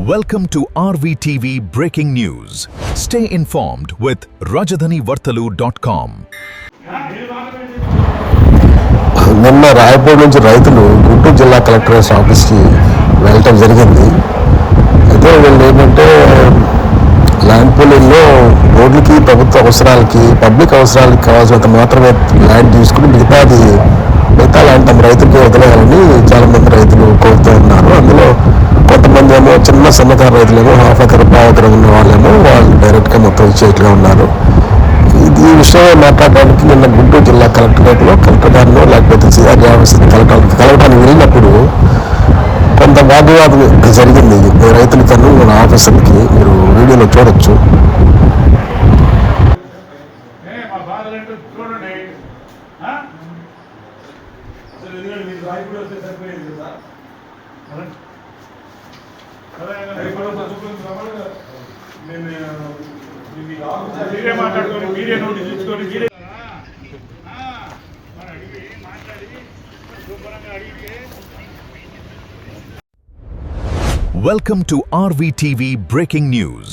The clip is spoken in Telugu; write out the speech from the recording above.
Welcome to RVTV Breaking News. Stay informed with rajadhanivartalu.com. నిన్న రాయపూడి నుంచి రైతులు గుంటూరు జిల్లా కలెక్టర్ ఆఫీస్కి వెళ్ళటం జరిగింది. అయితే వీళ్ళు ఏంటంటే ల్యాండ్ పూలింగ్లో రోడ్లకి ప్రభుత్వ అవసరాలకి పబ్లిక్ అవసరాలకి కావాల్సినంత మాత్రమే ల్యాండ్ తీసుకుని మిగతా ల్యాండ్ తమ రైతులకి వదిలేయాలని చాలామంది రైతులు కోరుతూ ఉన్నారు. అందులో కొంతమంది ఏమో చిన్న సన్నకారు రైతులేమో హాఫ్ ఎకర్ పావు ఎకర్ ఉన్న వాళ్ళేమో వాళ్ళు డైరెక్ట్గా మొత్తం ఇచ్చేట్లుగా ఉన్నారు. ఈ విషయమే మాట్లాడడానికి నిన్న గుంటూరు జిల్లా కలెక్టరేట్లో కలెక్టర్ గారిలో లేకపోతే సిఆర్డీ ఆఫీస్ని కలవడానికి వెళ్ళినప్పుడు కొంత వాగ్వాదం జరిగింది రైతులకన్నా మన ఆఫీసర్కి. మీరు వీడియోలో చూడొచ్చు. Welcome to RVTV Breaking News.